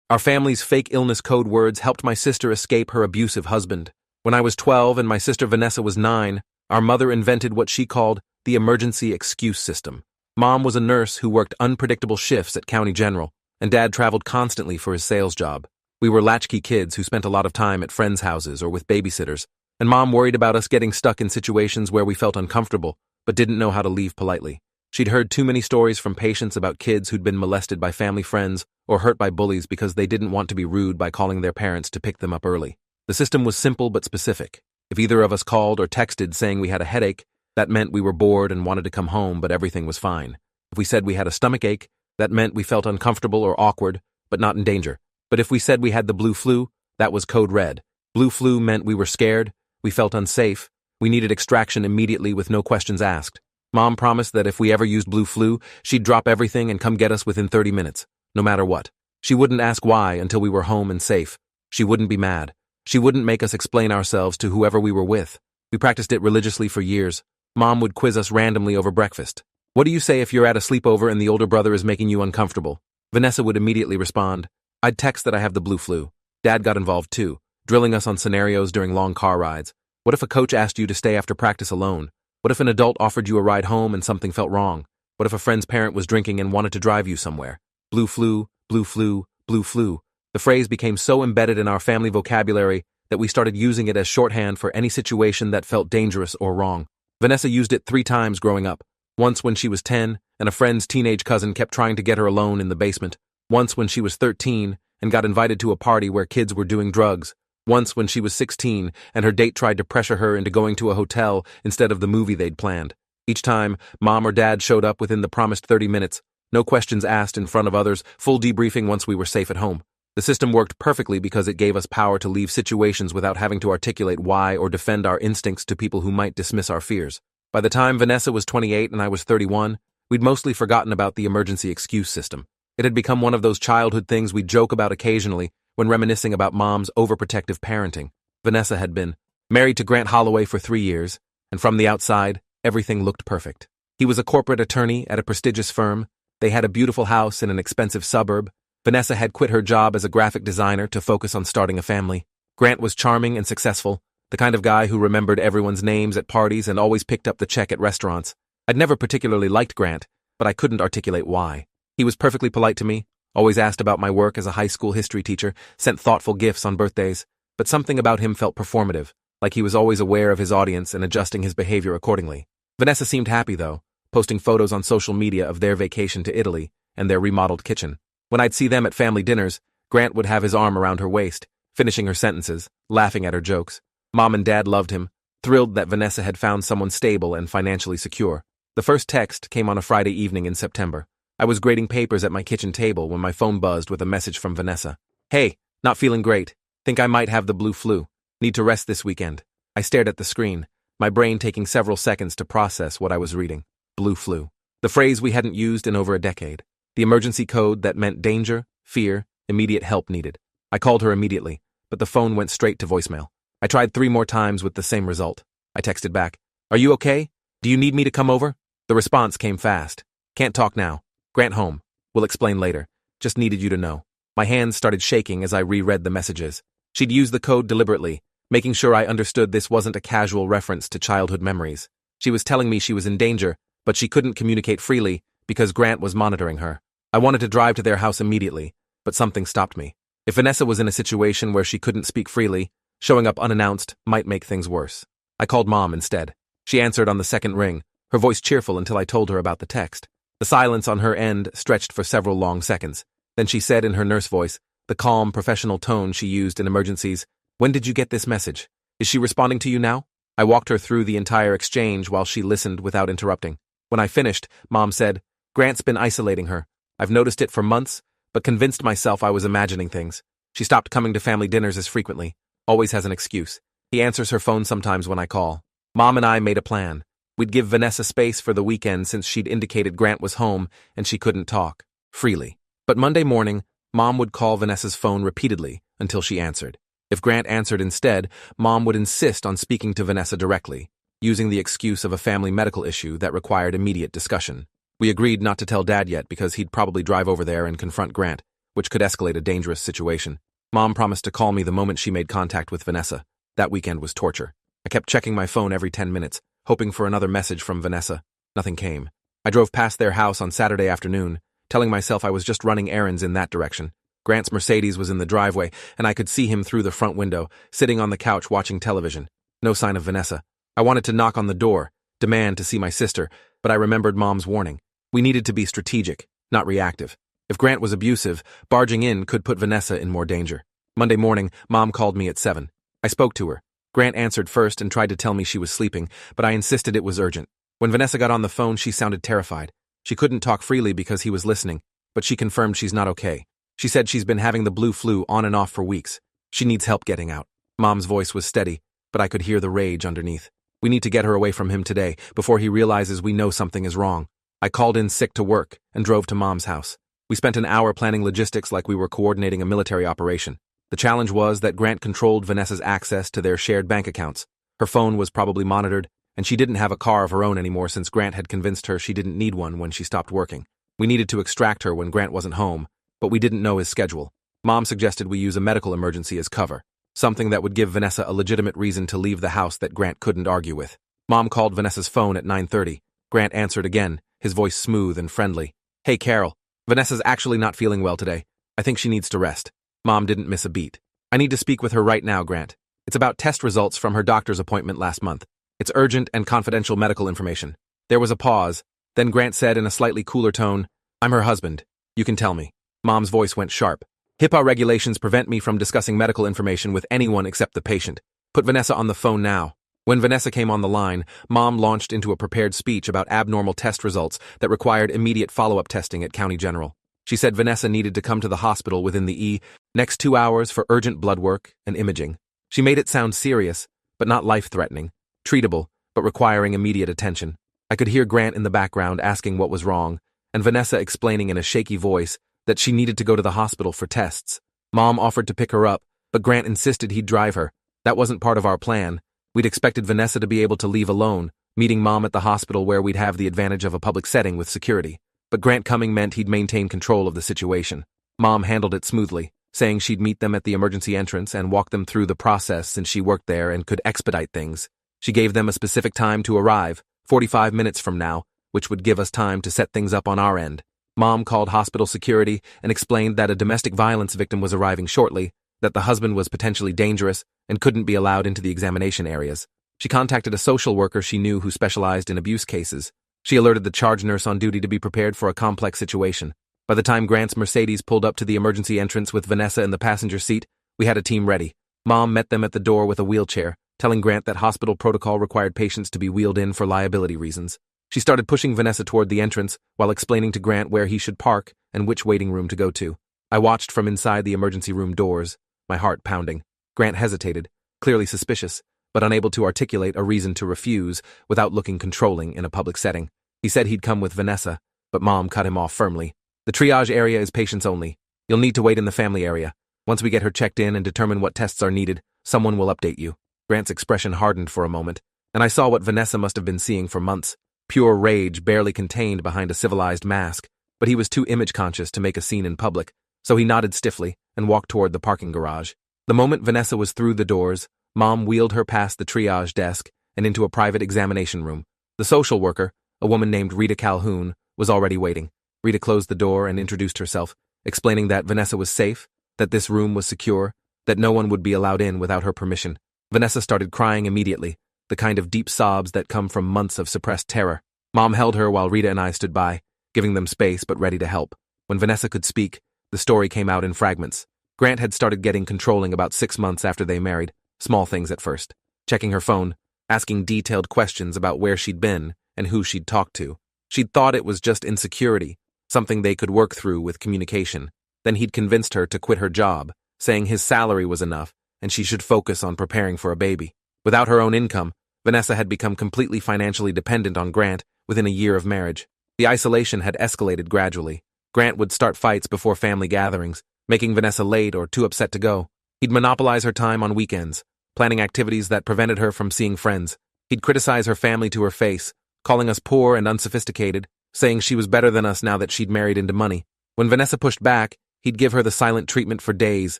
Our family's fake illness code words helped my sister escape her abusive husband. When I was 12 and my sister Vanessa was 9, our mother invented what she called the emergency excuse system. Mom was a nurse who worked unpredictable shifts at County General, and Dad traveled constantly for his sales job. We were latchkey kids who spent a lot of time at friends' houses or with babysitters, and Mom worried about us getting stuck in situations where we felt uncomfortable but didn't know how to leave politely. She'd heard too many stories from patients about kids who'd been molested by family friends or hurt by bullies because they didn't want to be rude by calling their parents to pick them up early. The system was simple but specific. If either of us called or texted saying we had a headache, that meant we were bored and wanted to come home, but everything was fine. If we said we had a stomach ache, that meant we felt uncomfortable or awkward, but not in danger. But if we said we had the blue flu, that was code red. Blue flu meant we were scared, we felt unsafe, we needed extraction immediately with no questions asked. Mom promised that if we ever used blue flu, she'd drop everything and come get us within 30 minutes, no matter what. She wouldn't ask why until we were home and safe. She wouldn't be mad. She wouldn't make us explain ourselves to whoever we were with. We practiced it religiously for years. Mom would quiz us randomly over breakfast. What do you say if you're at a sleepover and the older brother is making you uncomfortable? Vanessa would immediately respond, I'd text that I have the blue flu. Dad got involved too, drilling us on scenarios during long car rides. What if a coach asked you to stay after practice alone? What if an adult offered you a ride home and something felt wrong? What if a friend's parent was drinking and wanted to drive you somewhere? Blue flu, blue flu, blue flu. The phrase became so embedded in our family vocabulary that we started using it as shorthand for any situation that felt dangerous or wrong. Vanessa used it 3 times growing up. Once when she was 10, and a friend's teenage cousin kept trying to get her alone in the basement. Once when she was 13, and got invited to a party where kids were doing drugs. Once when she was 16, and her date tried to pressure her into going to a hotel instead of the movie they'd planned. Each time, Mom or Dad showed up within the promised 30 minutes. No questions asked in front of others, full debriefing once we were safe at home. The system worked perfectly because it gave us power to leave situations without having to articulate why or defend our instincts to people who might dismiss our fears. By the time Vanessa was 28 and I was 31, we'd mostly forgotten about the emergency excuse system. It had become one of those childhood things we'd joke about occasionally when reminiscing about Mom's overprotective parenting. Vanessa had been married to Grant Holloway for 3 years, and from the outside, everything looked perfect. He was a corporate attorney at a prestigious firm. They had a beautiful house in an expensive suburb. Vanessa had quit her job as a graphic designer to focus on starting a family. Grant was charming and successful, the kind of guy who remembered everyone's names at parties and always picked up the check at restaurants. I'd never particularly liked Grant, but I couldn't articulate why. He was perfectly polite to me, always asked about my work as a high school history teacher, sent thoughtful gifts on birthdays, but something about him felt performative, like he was always aware of his audience and adjusting his behavior accordingly. Vanessa seemed happy, though, posting photos on social media of their vacation to Italy and their remodeled kitchen. When I'd see them at family dinners, Grant would have his arm around her waist, finishing her sentences, laughing at her jokes. Mom and Dad loved him, thrilled that Vanessa had found someone stable and financially secure. The first text came on a Friday evening in September. I was grading papers at my kitchen table when my phone buzzed with a message from Vanessa. Hey, not feeling great. Think I might have the blue flu. Need to rest this weekend. I stared at the screen, my brain taking several seconds to process what I was reading. Blue flu. The phrase we hadn't used in over a decade. The emergency code that meant danger, fear, immediate help needed. I called her immediately, but the phone went straight to voicemail. I tried 3 more times with the same result. I texted back, Are you okay? Do you need me to come over? The response came fast. Can't talk now. Grant home. We'll explain later. Just needed you to know. My hands started shaking as I reread the messages. She'd used the code deliberately, making sure I understood this wasn't a casual reference to childhood memories. She was telling me she was in danger, but she couldn't communicate freely because Grant was monitoring her. I wanted to drive to their house immediately, but something stopped me. If Vanessa was in a situation where she couldn't speak freely, showing up unannounced might make things worse. I called Mom instead. She answered on the second ring, her voice cheerful until I told her about the text. The silence on her end stretched for several long seconds. Then she said in her nurse voice, the calm, professional tone she used in emergencies, When did you get this message? Is she responding to you now? I walked her through the entire exchange while she listened without interrupting. When I finished, Mom said, Grant's been isolating her. I've noticed it for months, but convinced myself I was imagining things. She stopped coming to family dinners as frequently. Always has an excuse. He answers her phone sometimes when I call. Mom and I made a plan. We'd give Vanessa space for the weekend since she'd indicated Grant was home and she couldn't talk freely. But Monday morning, Mom would call Vanessa's phone repeatedly until she answered. If Grant answered instead, Mom would insist on speaking to Vanessa directly, using the excuse of a family medical issue that required immediate discussion. We agreed not to tell Dad yet because he'd probably drive over there and confront Grant, which could escalate a dangerous situation. Mom promised to call me the moment she made contact with Vanessa. That weekend was torture. I kept checking my phone every 10 minutes, hoping for another message from Vanessa. Nothing came. I drove past their house on Saturday afternoon, telling myself I was just running errands in that direction. Grant's Mercedes was in the driveway, and I could see him through the front window, sitting on the couch watching television. No sign of Vanessa. I wanted to knock on the door, demand to see my sister, but I remembered Mom's warning. We needed to be strategic, not reactive. If Grant was abusive, barging in could put Vanessa in more danger. Monday morning, Mom called me at 7. I spoke to her. Grant answered first and tried to tell me she was sleeping, but I insisted it was urgent. When Vanessa got on the phone, she sounded terrified. She couldn't talk freely because he was listening, but she confirmed she's not okay. She said she's been having the blue flu on and off for weeks. She needs help getting out. Mom's voice was steady, but I could hear the rage underneath. We need to get her away from him today, before he realizes we know something is wrong. I called in sick to work and drove to Mom's house. We spent an hour planning logistics like we were coordinating a military operation. The challenge was that Grant controlled Vanessa's access to their shared bank accounts. Her phone was probably monitored, and she didn't have a car of her own anymore since Grant had convinced her she didn't need one when she stopped working. We needed to extract her when Grant wasn't home, but we didn't know his schedule. Mom suggested we use a medical emergency as cover, something that would give Vanessa a legitimate reason to leave the house that Grant couldn't argue with. Mom called Vanessa's phone at 9:30. Grant answered again, his voice smooth and friendly. "Hey, Carol. Vanessa's actually not feeling well today. I think she needs to rest." Mom didn't miss a beat. "I need to speak with her right now, Grant. It's about test results from her doctor's appointment last month. It's urgent and confidential medical information." There was a pause. Then Grant said in a slightly cooler tone, "I'm her husband. You can tell me." Mom's voice went sharp. "HIPAA regulations prevent me from discussing medical information with anyone except the patient. Put Vanessa on the phone now." When Vanessa came on the line, Mom launched into a prepared speech about abnormal test results that required immediate follow-up testing at County General. She said Vanessa needed to come to the hospital within the next 2 hours for urgent blood work and imaging. She made it sound serious, but not life-threatening, treatable, but requiring immediate attention. I could hear Grant in the background asking what was wrong, and Vanessa explaining in a shaky voice that she needed to go to the hospital for tests. Mom offered to pick her up, but Grant insisted he'd drive her. That wasn't part of our plan. We'd expected Vanessa to be able to leave alone, meeting Mom at the hospital where we'd have the advantage of a public setting with security. But Grant coming meant he'd maintain control of the situation. Mom handled it smoothly, saying she'd meet them at the emergency entrance and walk them through the process since she worked there and could expedite things. She gave them a specific time to arrive, 45 minutes from now, which would give us time to set things up on our end. Mom called hospital security and explained that a domestic violence victim was arriving shortly, that the husband was potentially dangerous and couldn't be allowed into the examination areas. She contacted a social worker she knew who specialized in abuse cases. She alerted the charge nurse on duty to be prepared for a complex situation. By the time Grant's Mercedes pulled up to the emergency entrance with Vanessa in the passenger seat, we had a team ready. Mom met them at the door with a wheelchair, telling Grant that hospital protocol required patients to be wheeled in for liability reasons. She started pushing Vanessa toward the entrance while explaining to Grant where he should park and which waiting room to go to. I watched from inside the emergency room doors, my heart pounding. Grant hesitated, clearly suspicious, but unable to articulate a reason to refuse without looking controlling in a public setting. He said he'd come with Vanessa, but Mom cut him off firmly. "The triage area is patients only. You'll need to wait in the family area. Once we get her checked in and determine what tests are needed, someone will update you." Grant's expression hardened for a moment, and I saw what Vanessa must have been seeing for months. Pure rage barely contained behind a civilized mask, but he was too image-conscious to make a scene in public, so he nodded stiffly and walked toward the parking garage. The moment Vanessa was through the doors, Mom wheeled her past the triage desk and into a private examination room. The social worker, a woman named Rita Calhoun, was already waiting. Rita closed the door and introduced herself, explaining that Vanessa was safe, that this room was secure, that no one would be allowed in without her permission. Vanessa started crying immediately, the kind of deep sobs that come from months of suppressed terror. Mom held her while Rita and I stood by, giving them space but ready to help. When Vanessa could speak, the story came out in fragments. Grant had started getting controlling about 6 months after they married, small things at first. Checking her phone, asking detailed questions about where she'd been and who she'd talked to. She'd thought it was just insecurity, something they could work through with communication. Then he'd convinced her to quit her job, saying his salary was enough and she should focus on preparing for a baby. Without her own income, Vanessa had become completely financially dependent on Grant within a year of marriage. The isolation had escalated gradually. Grant would start fights before family gatherings, making Vanessa late or too upset to go. He'd monopolize her time on weekends, planning activities that prevented her from seeing friends. He'd criticize her family to her face, calling us poor and unsophisticated, saying she was better than us now that she'd married into money. When Vanessa pushed back, He'd give her the silent treatment for days,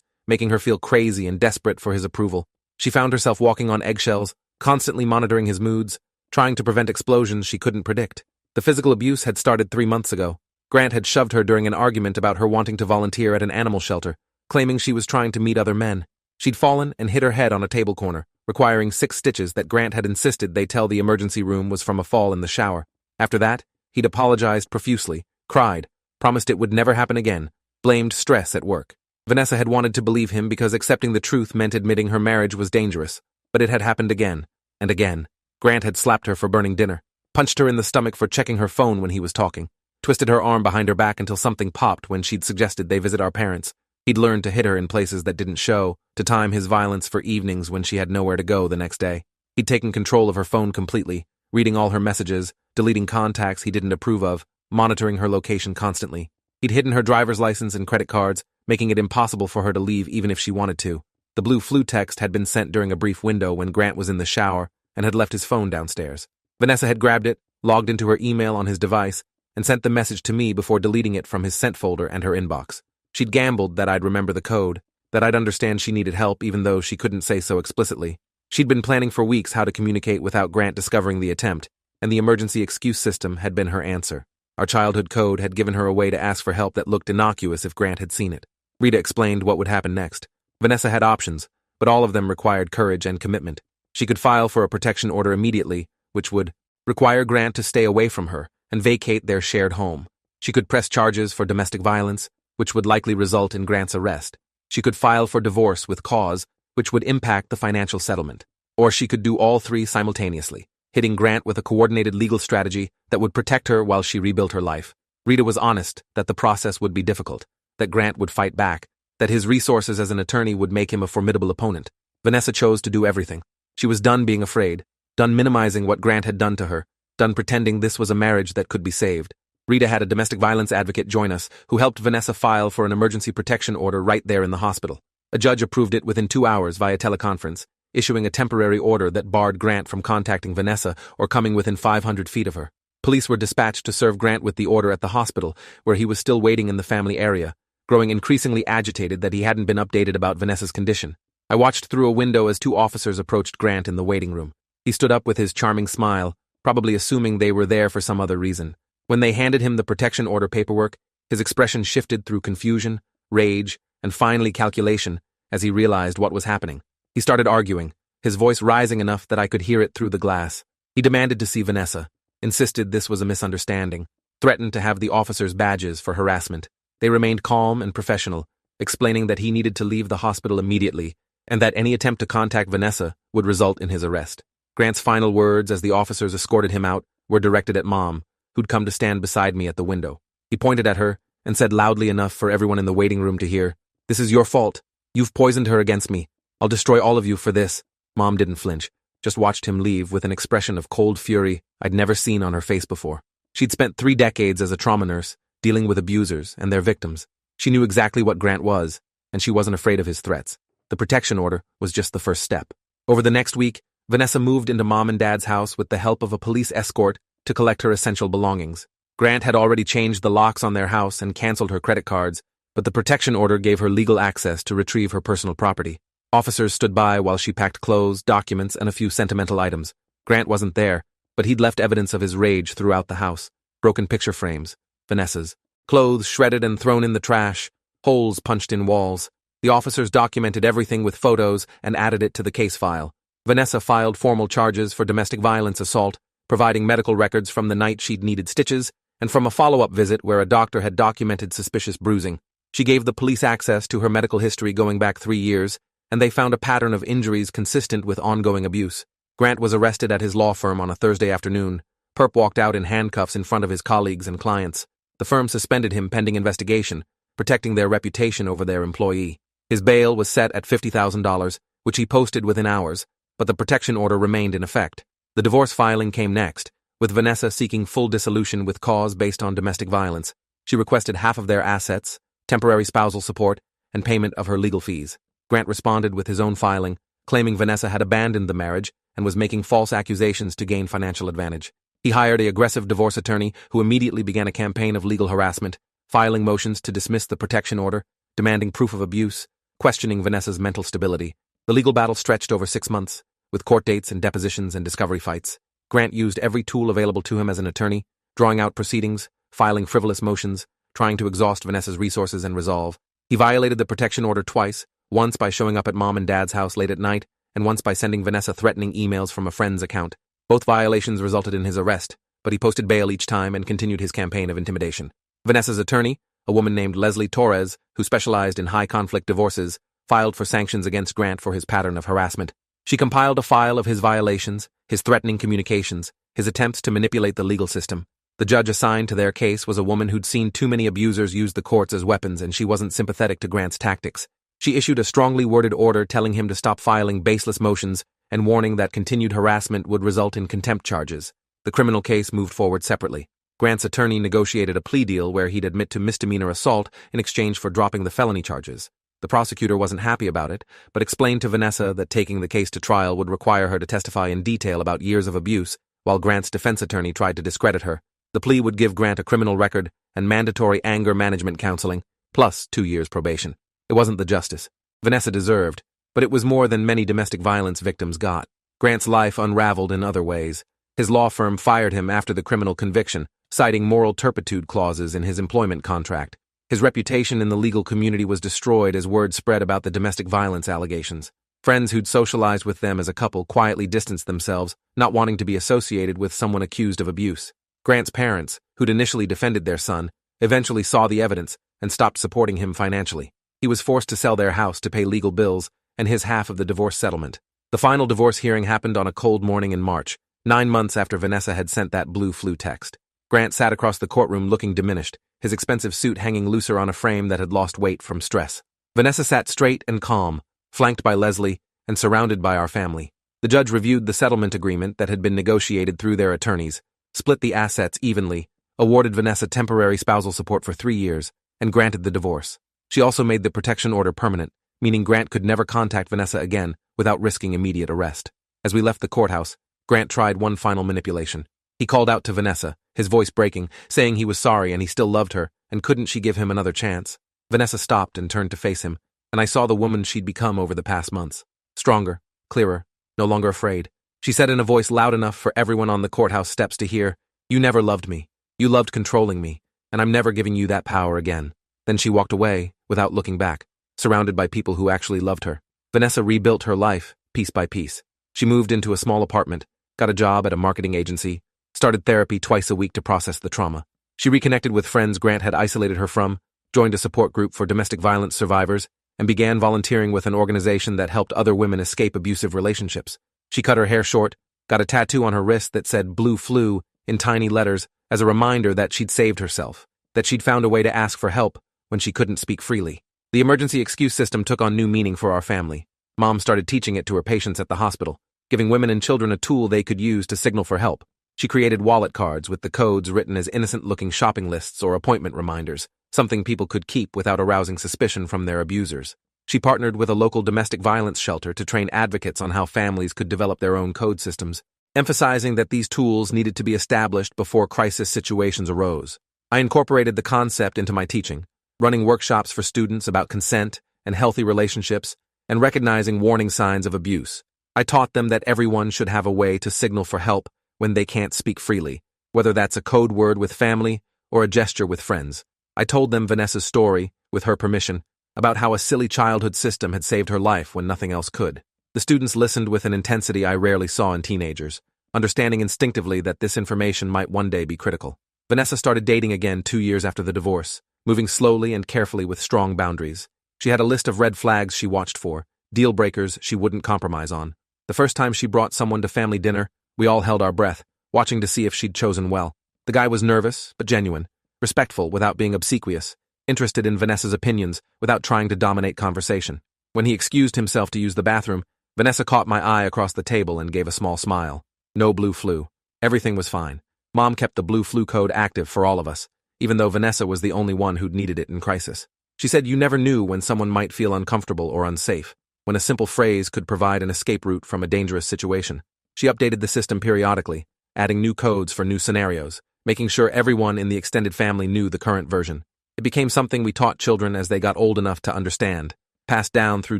making her feel crazy and desperate for his approval. She found herself walking on eggshells, constantly monitoring his moods, trying to prevent explosions she couldn't predict. The physical abuse had started 3 months ago. Grant had shoved her during an argument about her wanting to volunteer at an animal shelter, claiming she was trying to meet other men. She'd fallen and hit her head on a table corner, requiring 6 stitches that Grant had insisted they tell the emergency room was from a fall in the shower. After that, he'd apologized profusely, cried, promised it would never happen again, blamed stress at work. Vanessa had wanted to believe him because accepting the truth meant admitting her marriage was dangerous, but it had happened again and again. Grant had slapped her for burning dinner, punched her in the stomach for checking her phone when he was talking, twisted her arm behind her back until something popped when she'd suggested they visit our parents. He'd learned to hit her in places that didn't show, to time his violence for evenings when she had nowhere to go the next day. He'd taken control of her phone completely, reading all her messages, deleting contacts he didn't approve of, monitoring her location constantly. He'd hidden her driver's license and credit cards, making it impossible for her to leave even if she wanted to. The blue flu text had been sent during a brief window when Grant was in the shower and had left his phone downstairs. Vanessa had grabbed it, logged into her email on his device, and sent the message to me before deleting it from his sent folder and her inbox. She'd gambled that I'd remember the code, that I'd understand she needed help even though she couldn't say so explicitly. She'd been planning for weeks how to communicate without Grant discovering the attempt, and the emergency excuse system had been her answer. Our childhood code had given her a way to ask for help that looked innocuous if Grant had seen it. Rita explained what would happen next. Vanessa had options, but all of them required courage and commitment. She could file for a protection order immediately, which would require Grant to stay away from her and vacate their shared home. She could press charges for domestic violence, which would likely result in Grant's arrest. She could file for divorce with cause, which would impact the financial settlement. Or she could do all 3 simultaneously, hitting Grant with a coordinated legal strategy that would protect her while she rebuilt her life. Rita was honest that the process would be difficult, that Grant would fight back, that his resources as an attorney would make him a formidable opponent. Vanessa chose to do everything. She was done being afraid, done minimizing what Grant had done to her, done pretending this was a marriage that could be saved. Rita had a domestic violence advocate join us, who helped Vanessa file for an emergency protection order right there in the hospital. A judge approved it within 2 hours via teleconference, issuing a temporary order that barred Grant from contacting Vanessa or coming within 500 feet of her. Police were dispatched to serve Grant with the order at the hospital, where he was still waiting in the family area, growing increasingly agitated that he hadn't been updated about Vanessa's condition. I watched through a window as 2 officers approached Grant in the waiting room. He stood up with his charming smile, probably assuming they were there for some other reason. When they handed him the protection order paperwork, his expression shifted through confusion, rage, and finally calculation as he realized what was happening. He started arguing, his voice rising enough that I could hear it through the glass. He demanded to see Vanessa, insisted this was a misunderstanding, threatened to have the officers' badges for harassment. They remained calm and professional, explaining that he needed to leave the hospital immediately and that any attempt to contact Vanessa would result in his arrest. Grant's final words as the officers escorted him out were directed at Mom, who'd come to stand beside me at the window. He pointed at her and said loudly enough for everyone in the waiting room to hear, "This is your fault. You've poisoned her against me. I'll destroy all of you for this." Mom didn't flinch, just watched him leave with an expression of cold fury I'd never seen on her face before. She'd spent 3 decades as a trauma nurse, dealing with abusers and their victims. She knew exactly what Grant was, and she wasn't afraid of his threats. The protection order was just the first step. Over the next week, Vanessa moved into Mom and Dad's house with the help of a police escort to collect her essential belongings. Grant had already changed the locks on their house and canceled her credit cards, but the protection order gave her legal access to retrieve her personal property. Officers stood by while she packed clothes, documents, and a few sentimental items. Grant wasn't there, but he'd left evidence of his rage throughout the house. Broken picture frames, Vanessa's, clothes shredded and thrown in the trash, holes punched in walls. The officers documented everything with photos and added it to the case file. Vanessa filed formal charges for domestic violence assault, providing medical records from the night she'd needed stitches and from a follow-up visit where a doctor had documented suspicious bruising. She gave the police access to her medical history going back 3 years, and they found a pattern of injuries consistent with ongoing abuse. Grant was arrested at his law firm on a Thursday afternoon. Perp walked out in handcuffs in front of his colleagues and clients. The firm suspended him pending investigation, protecting their reputation over their employee. His bail was set at $50,000, which he posted within hours, but the protection order remained in effect. The divorce filing came next, with Vanessa seeking full dissolution with cause based on domestic violence. She requested half of their assets, temporary spousal support, and payment of her legal fees. Grant responded with his own filing, claiming Vanessa had abandoned the marriage and was making false accusations to gain financial advantage. He hired an aggressive divorce attorney who immediately began a campaign of legal harassment, filing motions to dismiss the protection order, demanding proof of abuse, questioning Vanessa's mental stability. The legal battle stretched over 6 months, with court dates and depositions and discovery fights. Grant used every tool available to him as an attorney, drawing out proceedings, filing frivolous motions, trying to exhaust Vanessa's resources and resolve. He violated the protection order twice, once by showing up at Mom and Dad's house late at night, and once by sending Vanessa threatening emails from a friend's account. Both violations resulted in his arrest, but he posted bail each time and continued his campaign of intimidation. Vanessa's attorney, a woman named Leslie Torres, who specialized in high-conflict divorces, filed for sanctions against Grant for his pattern of harassment. She compiled a file of his violations, his threatening communications, his attempts to manipulate the legal system. The judge assigned to their case was a woman who'd seen too many abusers use the courts as weapons, and she wasn't sympathetic to Grant's tactics. She issued a strongly worded order telling him to stop filing baseless motions and warning that continued harassment would result in contempt charges. The criminal case moved forward separately. Grant's attorney negotiated a plea deal where he'd admit to misdemeanor assault in exchange for dropping the felony charges. The prosecutor wasn't happy about it, but explained to Vanessa that taking the case to trial would require her to testify in detail about years of abuse, while Grant's defense attorney tried to discredit her. The plea would give Grant a criminal record and mandatory anger management counseling, plus 2 years probation. It wasn't the justice Vanessa deserved, but it was more than many domestic violence victims got. Grant's life unraveled in other ways. His law firm fired him after the criminal conviction, citing moral turpitude clauses in his employment contract. His reputation in the legal community was destroyed as word spread about the domestic violence allegations. Friends who'd socialized with them as a couple quietly distanced themselves, not wanting to be associated with someone accused of abuse. Grant's parents, who'd initially defended their son, eventually saw the evidence and stopped supporting him financially. He was forced to sell their house to pay legal bills and his half of the divorce settlement. The final divorce hearing happened on a cold morning in March, 9 months after Vanessa had sent that blue flu text. Grant sat across the courtroom looking diminished, his expensive suit hanging looser on a frame that had lost weight from stress. Vanessa sat straight and calm, flanked by Leslie and surrounded by our family. The judge reviewed the settlement agreement that had been negotiated through their attorneys, split the assets evenly, awarded Vanessa temporary spousal support for 3 years, and granted the divorce. She also made the protection order permanent, meaning Grant could never contact Vanessa again without risking immediate arrest. As we left the courthouse, Grant tried one final manipulation. He called out to Vanessa, his voice breaking, saying he was sorry and he still loved her, and couldn't she give him another chance? Vanessa stopped and turned to face him, and I saw the woman she'd become over the past months. Stronger, clearer, no longer afraid. She said in a voice loud enough for everyone on the courthouse steps to hear, "You never loved me. You loved controlling me, and I'm never giving you that power again." Then she walked away, without looking back, surrounded by people who actually loved her. Vanessa rebuilt her life, piece by piece. She moved into a small apartment, got a job at a marketing agency, started therapy twice a week to process the trauma. She reconnected with friends Grant had isolated her from, joined a support group for domestic violence survivors, and began volunteering with an organization that helped other women escape abusive relationships. She cut her hair short, got a tattoo on her wrist that said "Blue Flu" in tiny letters as a reminder that she'd saved herself, that she'd found a way to ask for help when she couldn't speak freely. The emergency excuse system took on new meaning for our family. Mom started teaching it to her patients at the hospital, giving women and children a tool they could use to signal for help. She created wallet cards with the codes written as innocent-looking shopping lists or appointment reminders, something people could keep without arousing suspicion from their abusers. She partnered with a local domestic violence shelter to train advocates on how families could develop their own code systems, emphasizing that these tools needed to be established before crisis situations arose. I incorporated the concept into my teaching, running workshops for students about consent and healthy relationships, and recognizing warning signs of abuse. I taught them that everyone should have a way to signal for help when they can't speak freely, whether that's a code word with family or a gesture with friends. I told them Vanessa's story, with her permission, about how a silly childhood system had saved her life when nothing else could. The students listened with an intensity I rarely saw in teenagers, understanding instinctively that this information might one day be critical. Vanessa started dating again 2 years after the divorce, moving slowly and carefully with strong boundaries. She had a list of red flags she watched for, deal breakers she wouldn't compromise on. The first time she brought someone to family dinner, we all held our breath, watching to see if she'd chosen well. The guy was nervous, but genuine, respectful without being obsequious, interested in Vanessa's opinions without trying to dominate conversation. When he excused himself to use the bathroom, Vanessa caught my eye across the table and gave a small smile. No blue flu. Everything was fine. Mom kept the blue flu code active for all of us, even though Vanessa was the only one who'd needed it in crisis. She said you never knew when someone might feel uncomfortable or unsafe, when a simple phrase could provide an escape route from a dangerous situation. She updated the system periodically, adding new codes for new scenarios, making sure everyone in the extended family knew the current version. It became something we taught children as they got old enough to understand, passed down through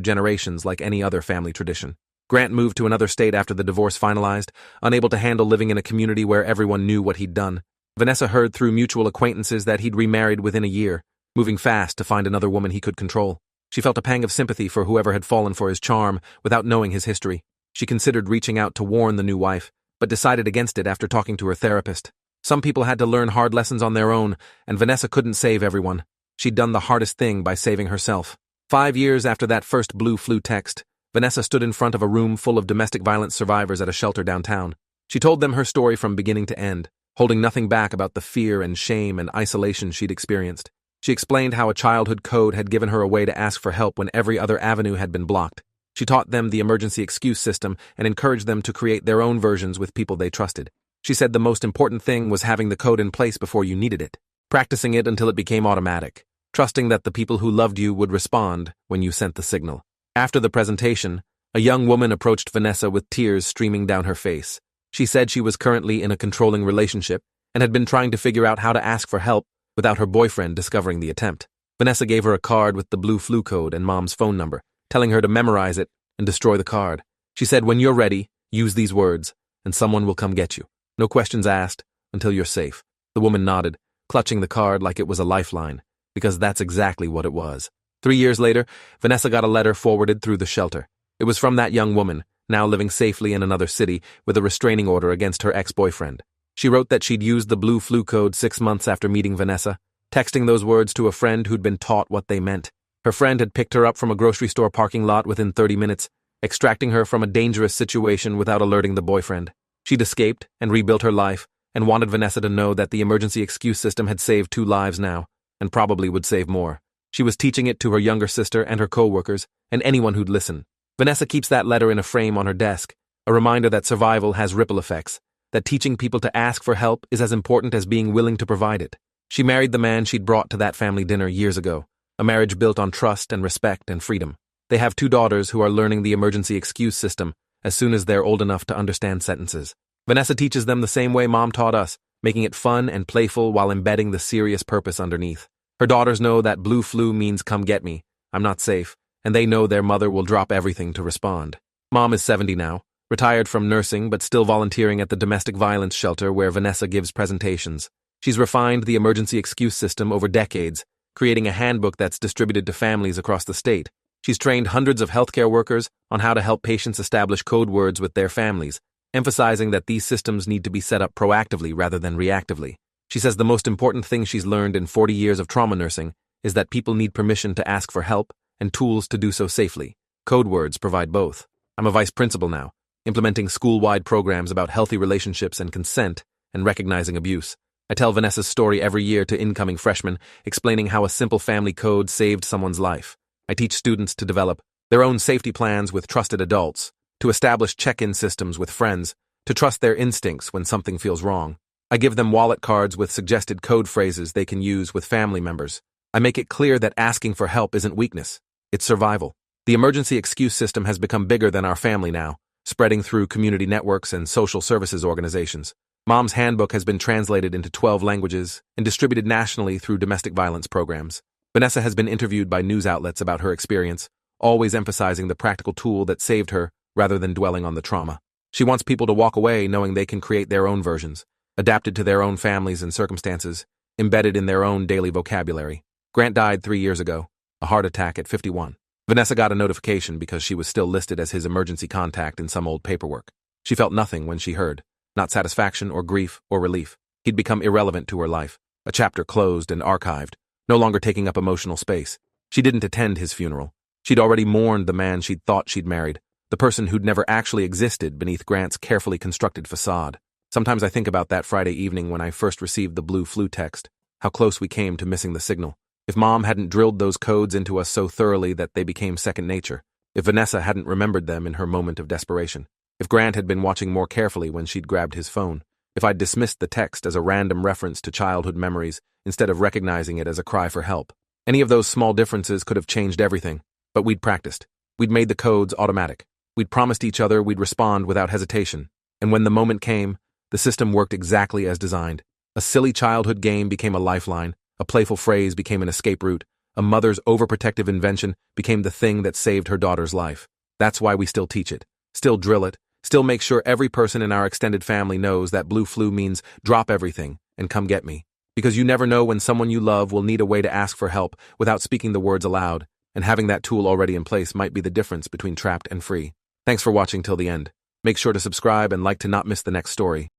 generations like any other family tradition. Grant moved to another state after the divorce finalized, unable to handle living in a community where everyone knew what he'd done. Vanessa heard through mutual acquaintances that he'd remarried within a year, moving fast to find another woman he could control. She felt a pang of sympathy for whoever had fallen for his charm without knowing his history. She considered reaching out to warn the new wife, but decided against it after talking to her therapist. Some people had to learn hard lessons on their own, and Vanessa couldn't save everyone. She'd done the hardest thing by saving herself. 5 years after that first blue flu text, Vanessa stood in front of a room full of domestic violence survivors at a shelter downtown. She told them her story from beginning to end, holding nothing back about the fear and shame and isolation she'd experienced. She explained how a childhood code had given her a way to ask for help when every other avenue had been blocked. She taught them the emergency excuse system and encouraged them to create their own versions with people they trusted. She said the most important thing was having the code in place before you needed it, practicing it until it became automatic, trusting that the people who loved you would respond when you sent the signal. After the presentation, a young woman approached Vanessa with tears streaming down her face. She said she was currently in a controlling relationship and had been trying to figure out how to ask for help without her boyfriend discovering the attempt. Vanessa gave her a card with the blue flu code and Mom's phone number, telling her to memorize it and destroy the card. She said, "When you're ready, use these words, and someone will come get you. No questions asked until you're safe." The woman nodded, clutching the card like it was a lifeline, because that's exactly what it was. 3 years later, Vanessa got a letter forwarded through the shelter. It was from that young woman, now living safely in another city with a restraining order against her ex-boyfriend. She wrote that she'd used the blue flu code 6 months after meeting Vanessa, texting those words to a friend who'd been taught what they meant. Her friend had picked her up from a grocery store parking lot within 30 minutes, extracting her from a dangerous situation without alerting the boyfriend. She'd escaped and rebuilt her life, and wanted Vanessa to know that the emergency excuse system had saved 2 lives now, and probably would save more. She was teaching it to her younger sister and her co-workers, and anyone who'd listen. Vanessa keeps that letter in a frame on her desk, a reminder that survival has ripple effects, that teaching people to ask for help is as important as being willing to provide it. She married the man she'd brought to that family dinner years ago, a marriage built on trust and respect and freedom. They have 2 daughters who are learning the emergency excuse system as soon as they're old enough to understand sentences. Vanessa teaches them the same way Mom taught us, making it fun and playful while embedding the serious purpose underneath. Her daughters know that blue flu means come get me, I'm not safe, and they know their mother will drop everything to respond. Mom is 70 now, retired from nursing but still volunteering at the domestic violence shelter where Vanessa gives presentations. She's refined the emergency excuse system over decades, creating a handbook that's distributed to families across the state. She's trained hundreds of healthcare workers on how to help patients establish code words with their families, emphasizing that these systems need to be set up proactively rather than reactively. She says the most important thing she's learned in 40 years of trauma nursing is that people need permission to ask for help and tools to do so safely. Code words provide both. I'm a vice principal now, implementing school-wide programs about healthy relationships and consent and recognizing abuse. I tell Vanessa's story every year to incoming freshmen, explaining how a simple family code saved someone's life. I teach students to develop their own safety plans with trusted adults, to establish check-in systems with friends, to trust their instincts when something feels wrong. I give them wallet cards with suggested code phrases they can use with family members. I make it clear that asking for help isn't weakness, it's survival. The emergency excuse system has become bigger than our family now, spreading through community networks and social services organizations. Mom's handbook has been translated into 12 languages and distributed nationally through domestic violence programs. Vanessa has been interviewed by news outlets about her experience, always emphasizing the practical tool that saved her rather than dwelling on the trauma. She wants people to walk away knowing they can create their own versions, adapted to their own families and circumstances, embedded in their own daily vocabulary. Grant died 3 years ago, a heart attack at 51. Vanessa got a notification because she was still listed as his emergency contact in some old paperwork. She felt nothing when she heard, not satisfaction or grief or relief. He'd become irrelevant to her life, a chapter closed and archived, no longer taking up emotional space. She didn't attend his funeral. She'd already mourned the man she'd thought she'd married, the person who'd never actually existed beneath Grant's carefully constructed facade. Sometimes I think about that Friday evening when I first received the blue flu text, how close we came to missing the signal. If Mom hadn't drilled those codes into us so thoroughly that they became second nature, if Vanessa hadn't remembered them in her moment of desperation, if Grant had been watching more carefully when she'd grabbed his phone, if I'd dismissed the text as a random reference to childhood memories instead of recognizing it as a cry for help, any of those small differences could have changed everything. But we'd practiced. We'd made the codes automatic. We'd promised each other we'd respond without hesitation. And when the moment came, the system worked exactly as designed. A silly childhood game became a lifeline, A playful phrase became an escape route. A mother's overprotective invention became the thing that saved her daughter's life. That's why we still teach it, still drill it, still make sure every person in our extended family knows that blue flu means drop everything and come get me. Because you never know when someone you love will need a way to ask for help without speaking the words aloud, and having that tool already in place might be the difference between trapped and free. Thanks for watching till the end. Make sure to subscribe and like to not miss the next story.